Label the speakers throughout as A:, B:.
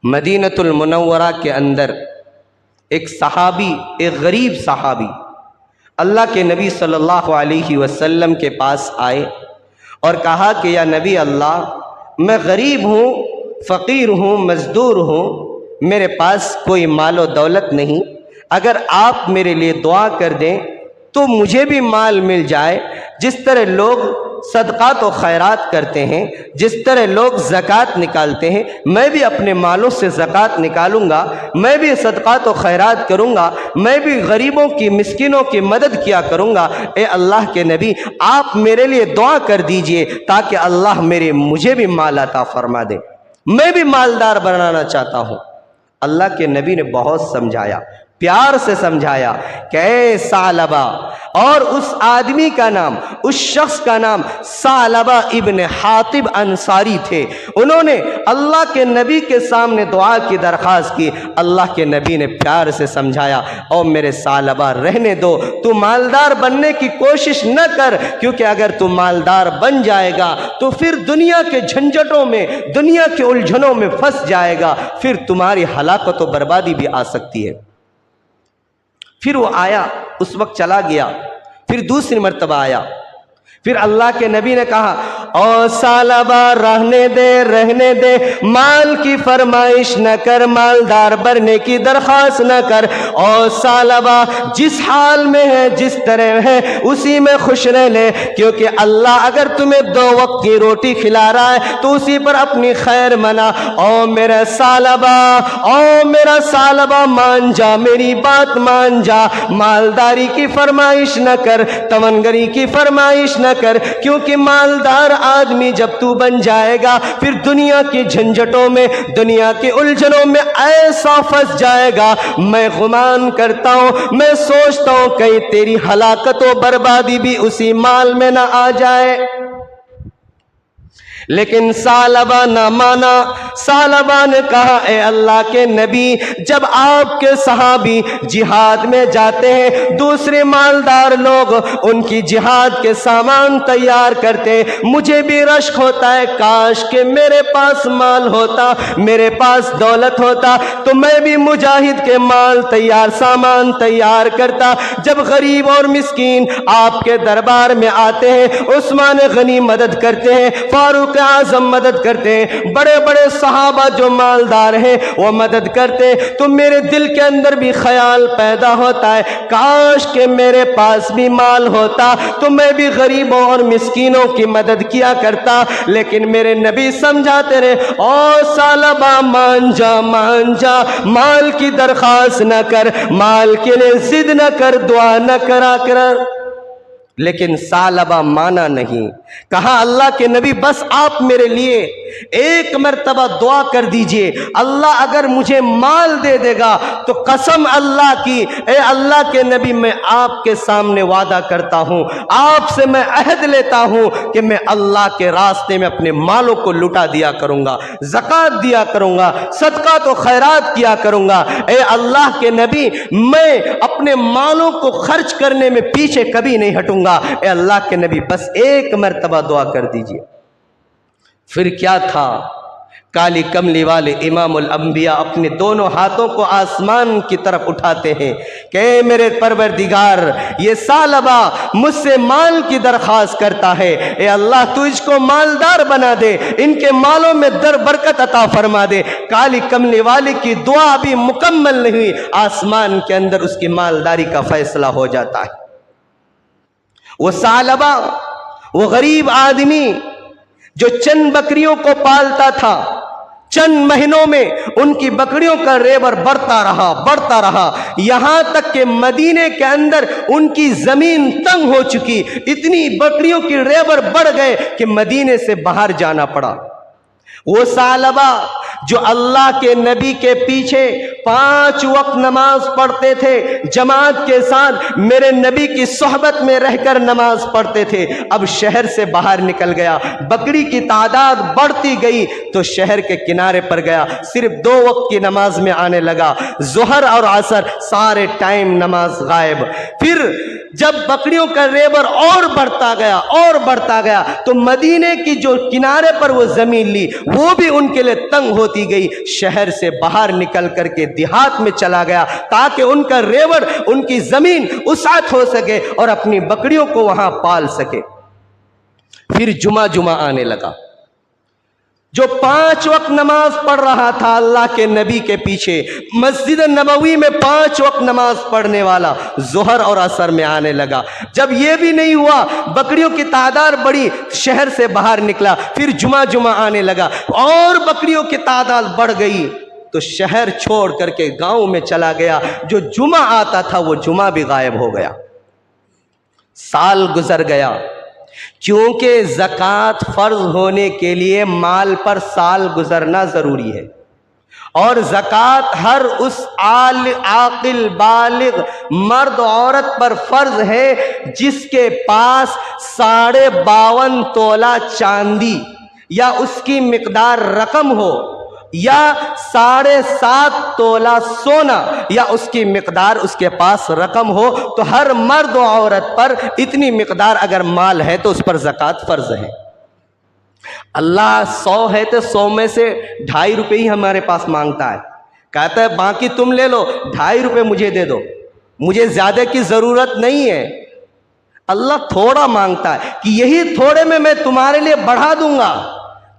A: مدینۃ المنورہ کے اندر ایک صحابی، ایک غریب صحابی اللہ کے نبی صلی اللہ علیہ وسلم کے پاس آئے اور کہا کہ یا نبی اللہ، میں غریب ہوں، فقیر ہوں، مزدور ہوں، میرے پاس کوئی مال و دولت نہیں، اگر آپ میرے لیے دعا کر دیں تو مجھے بھی مال مل جائے، جس طرح لوگ صدقات و خیرات کرتے ہیں، جس طرح لوگ زکوٰۃ نکالتے ہیں، میں بھی اپنے مالوں سے زکوٰۃ نکالوں گا، میں بھی صدقات و خیرات کروں گا، میں بھی غریبوں کی، مسکینوں کی مدد کیا کروں گا۔ اے اللہ کے نبی، آپ میرے لیے دعا کر دیجئے تاکہ اللہ مجھے بھی مال عطا فرما دے، میں بھی مالدار بنانا چاہتا ہوں۔ اللہ کے نبی نے بہت سمجھایا، پیار سے سمجھایا کہ اے ثعلبہ، اور اس آدمی کا نام، اس شخص کا نام ثعلبہ ابن حاطب انصاری تھے۔ انہوں نے اللہ کے نبی کے سامنے دعا کی درخواست کی۔ اللہ کے نبی نے پیار سے سمجھایا، او میرے ثعلبہ رہنے دو، تو مالدار بننے کی کوشش نہ کر، کیونکہ اگر تو مالدار بن جائے گا تو پھر دنیا کے جھنجھٹوں میں، دنیا کے الجھنوں میں پھنس جائے گا، پھر تمہاری ہلاکت و بربادی بھی آ سکتی ہے۔ پھر وہ آیا، اس وقت چلا گیا، پھر دوسری مرتبہ آیا، پھر اللہ کے نبی نے کہا او ثعلبہ رہنے دے، مال کی فرمائش نہ کر، مالدار بننے کی درخواست نہ کر۔ او ثعلبہ جس حال میں ہے، جس طرح ہے، اسی میں خوش رہ لے، کیونکہ اللہ اگر تمہیں 2 وقت کی روٹی کھلا رہا ہے تو اسی پر اپنی خیر منا۔ او میرا ثعلبہ مان جا، میری بات مان جا، مالداری کی فرمائش نہ کر، تمنگری کی فرمائش نہ کر، کیونکہ مالدار آدمی جب تو بن جائے گا پھر دنیا کی جھنجھٹوں میں، دنیا کے الجھنوں میں ایسا پھنس جائے گا، میں گمان کرتا ہوں، میں سوچتا ہوں کہیں تیری ہلاکت و بربادی بھی اسی مال میں نہ آ جائے۔ لیکن ثعلبہ نہ مانا۔ ثعلبہ نے کہا اے اللہ کے نبی، جب آپ کے صحابی جہاد میں جاتے ہیں، دوسرے مالدار لوگ ان کی جہاد کے سامان تیار کرتے ہیں، مجھے بھی رشک ہوتا ہے، کاش کہ میرے پاس مال ہوتا، میرے پاس دولت ہوتا تو میں بھی مجاہد کے سامان تیار کرتا۔ جب غریب اور مسکین آپ کے دربار میں آتے ہیں، عثمان غنی مدد کرتے ہیں، فاروق اعظم مدد کرتے ہیں، بڑے بڑے صحابہ جو مالدار ہیں وہ مدد کرتے ہیں، تو میرے دل کے اندر بھی خیال پیدا ہوتا ہے، کاش کہ میرے پاس بھی مال ہوتا تو میں بھی غریبوں اور مسکینوں کی مدد کیا کرتا۔ لیکن میرے نبی سمجھاتے رہے، او ثعلبہ مان جا، مال کی درخواست نہ کر، مال کے لیے ضد نہ کر، دعا نہ کرا کر۔ لیکن ثعلبہ مانا نہیں، کہا اللہ کے نبی بس آپ میرے لیے ایک مرتبہ دعا کر دیجئے، اللہ اگر مجھے مال دے دے گا تو قسم اللہ کی، اے اللہ کے نبی میں آپ کے سامنے وعدہ کرتا ہوں، آپ سے میں عہد لیتا ہوں کہ میں اللہ کے راستے میں اپنے مالوں کو لٹا دیا کروں گا، زکوٰۃ دیا کروں گا، صدقات و خیرات کیا کروں گا۔ اے اللہ کے نبی، میں اپنے مالوں کو خرچ کرنے میں پیچھے کبھی نہیں ہٹوں گا۔ اے اللہ کے نبی بس ایک مرتبہ دعا کر دیجئے۔ پھر کیا تھا، کالی کملی والے امام الانبیاء اپنے دونوں ہاتھوں کو آسمان کی طرف اٹھاتے ہیں کہ اے میرے پروردگار، یہ ثعلبہ مجھ سے مال کی درخواست کرتا ہے، اے اللہ تو اس کو مالدار بنا دے، ان کے مالوں میں در برکت عطا فرما دے۔ کالی کملی والے کی دعا بھی مکمل نہیں ہوئی، آسمان کے اندر اس کی مالداری کا فیصلہ ہو جاتا ہے۔ وہ ثعلبہ، وہ غریب آدمی جو چند بکریوں کو پالتا تھا، چند مہینوں میں ان کی بکریوں کا ریبر بڑھتا رہا، یہاں تک کہ مدینے کے اندر ان کی زمین تنگ ہو چکی، اتنی بکریوں کی ریبر بڑھ گئے کہ مدینے سے باہر جانا پڑا۔ وہ ثعلبہ جو اللہ کے نبی کے پیچھے 5 وقت نماز پڑھتے تھے، جماعت کے ساتھ میرے نبی کی صحبت میں رہ کر نماز پڑھتے تھے، اب شہر سے باہر نکل گیا، بکری کی تعداد بڑھتی گئی تو شہر کے کنارے پر گیا، صرف 2 وقت کی نماز میں آنے لگا، ظہر اور عصر سارے ٹائم نماز غائب۔ پھر جب بکریوں کا ریبر اور بڑھتا گیا تو مدینے کی جو کنارے پر وہ زمین لی وہ بھی ان کے لیے تنگ ہوتی گئی. شہر سے باہر نکل کر کے دیہات میں چلا گیا تاکہ ان کا ریبر، ان کی زمین وسعت ہو سکے اور اپنی بکریوں کو وہاں پال سکے. پھر جمعہ آنے لگا. جو 5 وقت نماز پڑھ رہا تھا اللہ کے نبی کے پیچھے، مسجد نبوی میں 5 وقت نماز پڑھنے والا، ظہر اور عصر میں آنے لگا. جب یہ بھی نہیں ہوا، بکریوں کی تعداد بڑھی، شہر سے باہر نکلا. پھر جمعہ آنے لگا اور بکریوں کی تعداد بڑھ گئی تو شہر چھوڑ کر کے گاؤں میں چلا گیا. جو جمعہ آتا تھا وہ جمعہ بھی غائب ہو گیا. سال گزر گیا. کیونکہ زکوٰۃ فرض ہونے کے لیے مال پر سال گزرنا ضروری ہے، اور زکوٰۃ ہر اس عاقل بالغ مرد عورت پر فرض ہے جس کے پاس 52.5 تولہ چاندی یا اس کی مقدار رقم ہو، یا 7.5 تولہ سونا یا اس کی مقدار اس کے پاس رقم ہو. تو ہر مرد و عورت پر اتنی مقدار اگر مال ہے تو اس پر زکوٰۃ فرض ہے. اللہ 100 ہے تو 100 میں سے 2.5 روپے ہی ہمارے پاس مانگتا ہے. کہتا ہے باقی تم لے لو، 2.5 روپے مجھے دے دو، مجھے زیادہ کی ضرورت نہیں ہے. اللہ تھوڑا مانگتا ہے کہ یہی تھوڑے میں میں تمہارے لیے بڑھا دوں گا.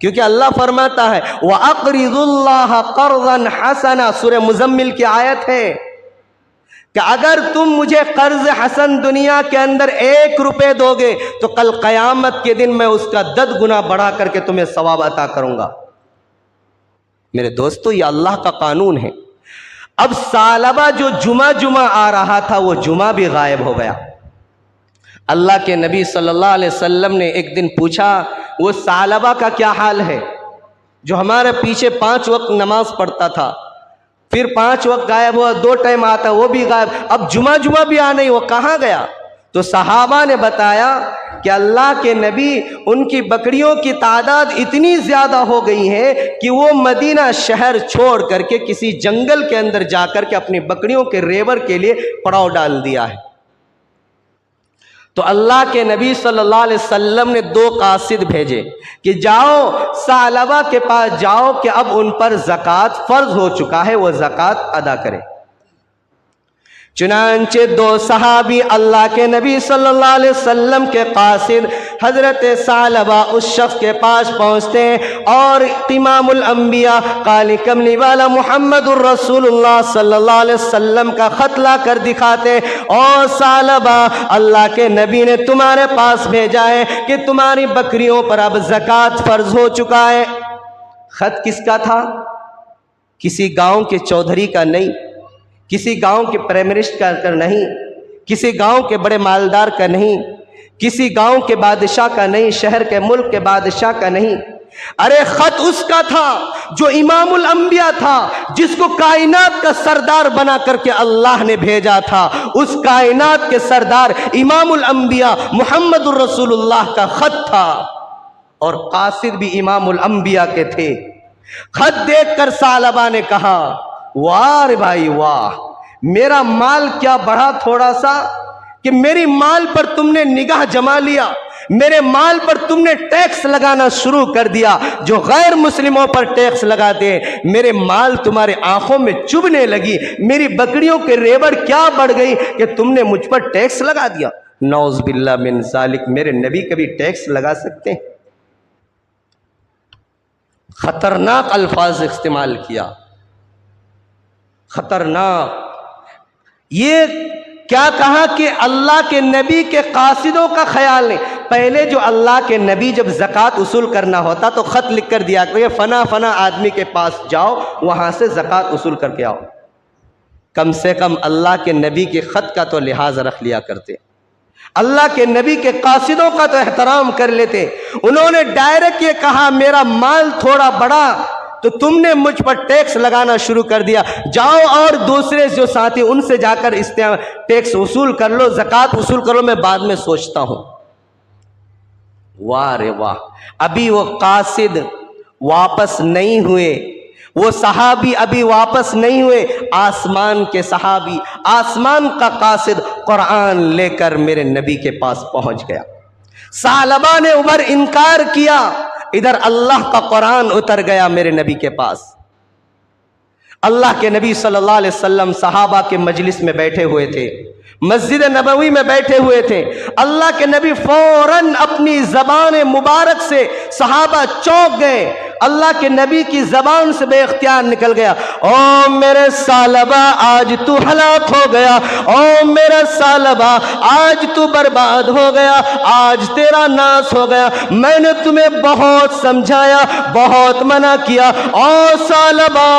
A: کیونکہ اللہ فرماتا ہے وَأَقْرِضُوا اللَّهَ قَرْضًا حَسَنًا، سورہ مزمل کی آیت ہے کہ اگر تم مجھے قرض حسن دنیا کے اندر 1 روپے دو گے تو کل قیامت کے دن میں اس کا 10 گنا بڑھا کر کے تمہیں ثواب عطا کروں گا. میرے دوستو، یہ اللہ کا قانون ہے. اب ثعلبہ جو جمعہ آ رہا تھا وہ جمعہ بھی غائب ہو گیا. اللہ کے نبی صلی اللہ علیہ وسلم نے ایک دن پوچھا وہ ثعلبہ کا کیا حال ہے جو ہمارے پیچھے 5 وقت نماز پڑھتا تھا، پھر 5 وقت غائب ہوا، 2 ٹائم آتا وہ بھی غائب، اب جمعہ بھی آ نہیں، وہ کہاں گیا؟ تو صحابہ نے بتایا کہ اللہ کے نبی ان کی بکریوں کی تعداد اتنی زیادہ ہو گئی ہے کہ وہ مدینہ شہر چھوڑ کر کے کسی جنگل کے اندر جا کر کے اپنی بکریوں کے ریبر کے لیے پڑاؤ ڈال دیا ہے. تو اللہ کے نبی صلی اللہ علیہ وسلم نے 2 قاصد بھیجے کہ جاؤ ثعلبہ کے پاس جاؤ کہ اب ان پر زکوٰۃ فرض ہو چکا ہے، وہ زکوٰۃ ادا کرے. چنانچہ 2 صحابی اللہ کے نبی صلی اللہ علیہ وسلم کے قاصد حضرت ثعلبہ اس شخص کے پاس پہنچتے ہیں اور امام الانبیاء کالی کملی والا محمد الرسول اللہ صلی اللہ علیہ وسلم کا خط لا کر دکھاتے ہیں، اور ثعلبہ اللہ کے نبی نے تمہارے پاس بھیجا ہے کہ تمہاری بکریوں پر اب زکوٰۃ فرض ہو چکا ہے. خط کس کا تھا؟ کسی گاؤں کے چودھری کا نہیں، کسی گاؤں کے پرائمرسٹ کا نہیں، کسی گاؤں کے بڑے مالدار کا نہیں، کسی گاؤں کے بادشاہ کا نہیں، شہر کے ملک کے بادشاہ کا نہیں. ارے خط اس کا تھا جو امام الانبیاء تھا، جس کو کائنات کا سردار بنا کر کے اللہ نے بھیجا تھا. اس کائنات کے سردار امام الانبیاء محمد الرسول اللہ کا خط تھا، اور قاصد بھی امام الانبیاء کے تھے. خط دیکھ کر ثعلبہ نے کہا واہ رے بھائی واہ، میرا مال کیا بڑھا تھوڑا سا کہ میری مال پر تم نے نگاہ جما لیا، میرے مال پر تم نے ٹیکس لگانا شروع کر دیا. جو غیر مسلموں پر ٹیکس لگاتے ہیں، میرے مال تمہارے آنکھوں میں چبھنے لگی. میری بکریوں کے ریبر کیا بڑھ گئی کہ تم نے مجھ پر ٹیکس لگا دیا. نعوذ باللہ من ذالک، میرے نبی کبھی ٹیکس لگا سکتے ہیں؟ خطرناک الفاظ استعمال کیا، خطرناک. یہ کیا کہا کہ اللہ کے نبی کے قاصدوں کا خیال نہیں. پہلے جو اللہ کے نبی جب زکوٰۃ وصول کرنا ہوتا تو خط لکھ کر دیا کہ فنا آدمی کے پاس جاؤ، وہاں سے زکوٰۃ وصول کر کے آؤ. کم سے کم اللہ کے نبی کے خط کا تو لحاظ رکھ لیا کرتے، اللہ کے نبی کے قاصدوں کا تو احترام کر لیتے. انہوں نے ڈائریکٹ یہ کہا میرا مال تھوڑا بڑا تو تم نے مجھ پر ٹیکس لگانا شروع کر دیا، جاؤ اور دوسرے جو ساتھی ان سے جا کر ٹیکس وصول کر لو، زکوٰۃ وصول کر لو، میں بعد میں سوچتا ہوں. واہ رے واہ، ابھی وہ قاصد واپس نہیں ہوئے، وہ صحابی ابھی واپس نہیں ہوئے، آسمان کے صحابی، آسمان کا قاصد قرآن لے کر میرے نبی کے پاس پہنچ گیا۔ ثعلبہ نے ادھر انکار کیا، ادھر اللہ کا قرآن اتر گیا میرے نبی کے پاس۔ اللہ کے نبی صلی اللہ علیہ وسلم صحابہ کے مجلس میں بیٹھے ہوئے تھے، مسجد نبوی میں بیٹھے ہوئے تھے۔ اللہ کے نبی فوراً اپنی زبان مبارک سے صحابہ چونک گئے۔ اللہ کے نبی کی زبان سے بے اختیار نکل گیا، او میرے ثعلبہ آج تو ہلاک ہو گیا، او میرے ثعلبہ آج تو برباد ہو گیا، آج تیرا ناس ہو گیا۔ میں نے تمہیں بہت سمجھایا، بہت منع کیا، او ثعلبہ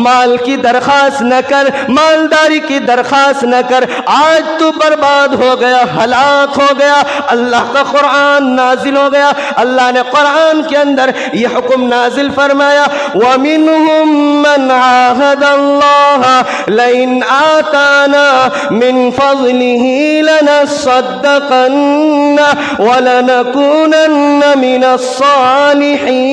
A: مال کی درخواست نہ کر، مالداری کی درخواست نہ کر، آج تو برباد ہو گیا، ہلاک ہو گیا۔ اللہ کا قرآن نازل ہو گیا۔ اللہ نے قرآن کے اندر یہ حکم نازل فرمایا، وَمِنْهُمْ مَنْ عَاهَدَ اللَّهَ لَئِنْ آتَانَا مِنْ فَضْلِهِ لَنَصَّدَّقَنَّ وَلَنَكُونَنَّ مِنَ الصَّالِحِينَ۔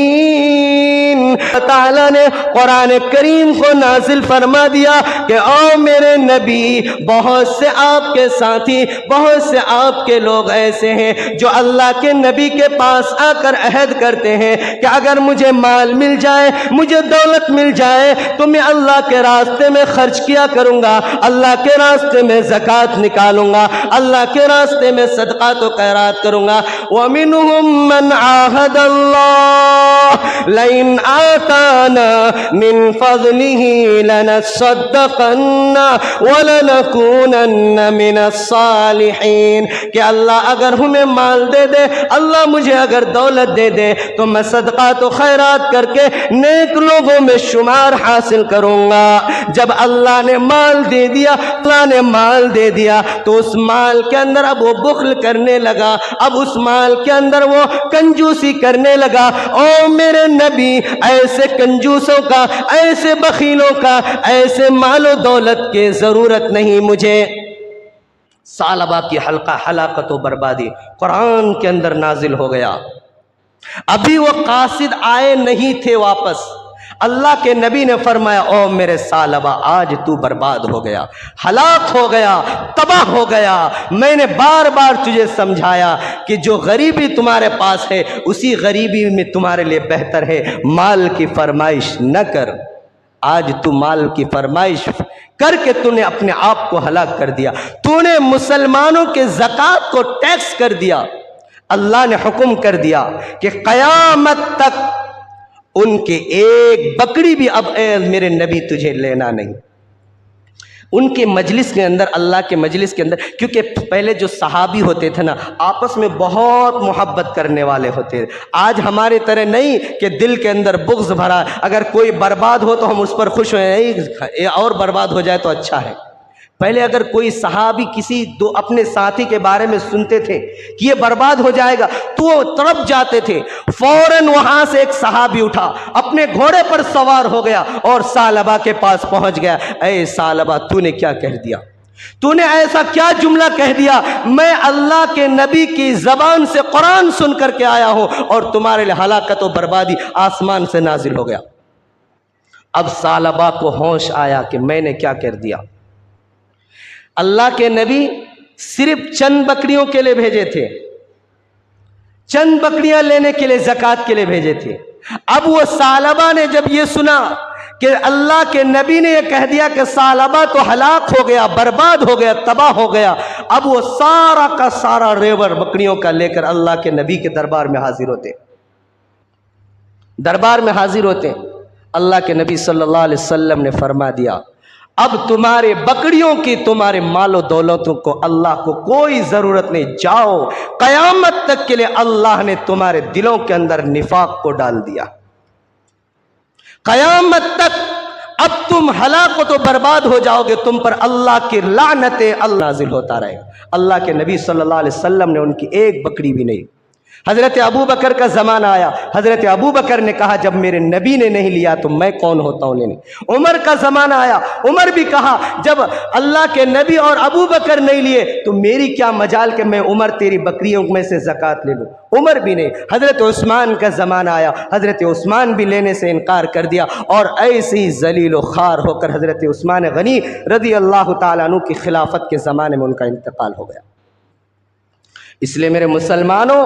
A: تعالیٰ نے قرآن کریم کو نازل فرما دیا کہ او میرے نبی، بہت سے آپ کے ساتھی، بہت سے آپ کے لوگ ایسے ہیں جو اللہ کے نبی کے پاس آ کر عہد کرتے ہیں کہ اگر مجھے مال مل جائے، مجھے دولت مل جائے تو میں اللہ کے راستے میں خرچ کیا کروں گا، اللہ کے راستے میں زکوٰۃ نکالوں گا، اللہ کے راستے میں صدقات و خیرات کروں گا۔ وَمِنْهُمْ مَنْ عَاهَدَ اللَّهَ لَئِنْ آتَانَا مِنْ فَضْلِهِ لَنَصَّدَّقَنَّ وَلَنَكُونَنَّ مِنَ الصَّالِحِينَ کہ اللہ اگر ہمیں مال دے دے، اللہ مجھے اگر دولت دے دے تو میں صدقات و خیرات کر کے نیک لوگوں میں شمار حاصل کروں گا۔ جب اللہ نے مال دے دیا، اللہ نے مال دے دیا تو اس مال کے اندر اب وہ بخل کرنے لگا، اب اس مال کے اندر وہ کنجوسی کرنے لگا۔ او میرے نبی، ایسے کنجوسوں کا، ایسے بخیلوں کا، ایسے مال و دولت کی ضرورت نہیں مجھے۔ ثعلبہ کی ہلاکت و بربادی قرآن کے اندر نازل ہو گیا۔ ابھی وہ قاصد آئے نہیں تھے واپس، اللہ کے نبی نے فرمایا، او میرے ثعلبہ آج تو برباد ہو گیا، ہلاک ہو گیا، تباہ ہو گیا۔ میں نے بار بار تجھے سمجھایا کہ جو غریبی تمہارے پاس ہے اسی غریبی میں تمہارے لیے بہتر ہے، مال کی فرمائش نہ کر۔ آج تو مال کی فرمائش کر کے تو نے اپنے آپ کو ہلاک کر دیا، تو نے مسلمانوں کے زکوٰۃ کو ٹیکس کر دیا۔ اللہ نے حکم کر دیا کہ قیامت تک ان کے ایک بکری بھی اب اے میرے نبی تجھے لینا نہیں۔ ان کے مجلس کے اندر، اللہ کے مجلس کے اندر، کیونکہ پہلے جو صحابی ہوتے تھے نا آپس میں بہت محبت کرنے والے ہوتے تھے۔ آج ہمارے طرح نہیں کہ دل کے اندر بغض بھرا، اگر کوئی برباد ہو تو ہم اس پر خوش ہوئے، اور برباد ہو جائے تو اچھا ہے۔ پہلے اگر کوئی صحابی کسی اپنے ساتھی کے بارے میں سنتے تھے کہ یہ برباد ہو جائے گا تو وہ تڑپ جاتے تھے۔ فوراً وہاں سے ایک صحابی اٹھا، اپنے گھوڑے پر سوار ہو گیا اور ثعلبہ کے پاس پہنچ گیا۔ اے ثعلبہ، تو نے کیا کہہ دیا؟ تو نے ایسا کیا جملہ کہہ دیا؟ میں اللہ کے نبی کی زبان سے قرآن سن کر کے آیا ہوں اور تمہارے لیے ہلاکت و بربادی آسمان سے نازل ہو گیا۔ اب ثعلبہ کو ہوش آیا کہ میں نے کیا کر دیا۔ اللہ کے نبی صرف چند بکریوں کے لیے بھیجے تھے، چند بکریاں لینے کے لیے، زکوٰۃ کے لیے بھیجے تھے۔ اب وہ ثعلبہ نے جب یہ سنا کہ اللہ کے نبی نے یہ کہہ دیا کہ ثعلبہ تو ہلاک ہو گیا، برباد ہو گیا، تباہ ہو گیا، اب وہ سارا کا سارا ریوڑ بکریوں کا لے کر اللہ کے نبی کے دربار میں حاضر ہوتے، دربار میں حاضر ہوتے۔ اللہ کے نبی صلی اللہ علیہ وسلم نے فرما دیا، اب تمہارے بکریوں کی، تمہارے مال و دولتوں کو اللہ کو کوئی ضرورت نہیں، جاؤ۔ قیامت تک کے لیے اللہ نے تمہارے دلوں کے اندر نفاق کو ڈال دیا۔ قیامت تک اب تم ہلاک و برباد ہو جاؤ گے، تم پر اللہ کی لعنت اللہ نازل ہوتا رہے گا۔ اللہ کے نبی صلی اللہ علیہ وسلم نے ان کی ایک بکری بھی نہیں، حضرت ابو بکر کا زمانہ آیا، حضرت ابو بکر نے کہا جب میرے نبی نے نہیں لیا تو میں کون ہوتا ہوں لینے۔ عمر کا زمانہ آیا، عمر بھی کہا جب اللہ کے نبی اور ابو بکر نہیں لیے تو میری کیا مجال کہ میں عمر تیری بکریوں میں سے زکوٰۃ لے لوں، عمر بھی نہیں۔ حضرت عثمان کا زمانہ آیا، حضرت عثمان بھی لینے سے انکار کر دیا، اور ایسی ذلیل و خوار ہو کر حضرت عثمان غنی رضی اللہ تعالیٰ عنہ کی خلافت کے زمانے میں ان کا انتقال ہو گیا۔ اس لیے میرے مسلمانوں،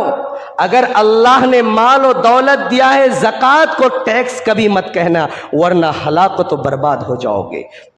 A: اگر اللہ نے مال و دولت دیا ہے، زکوٰۃ کو ٹیکس کبھی مت کہنا، ورنہ ہلاک و برباد ہو جاؤ گے۔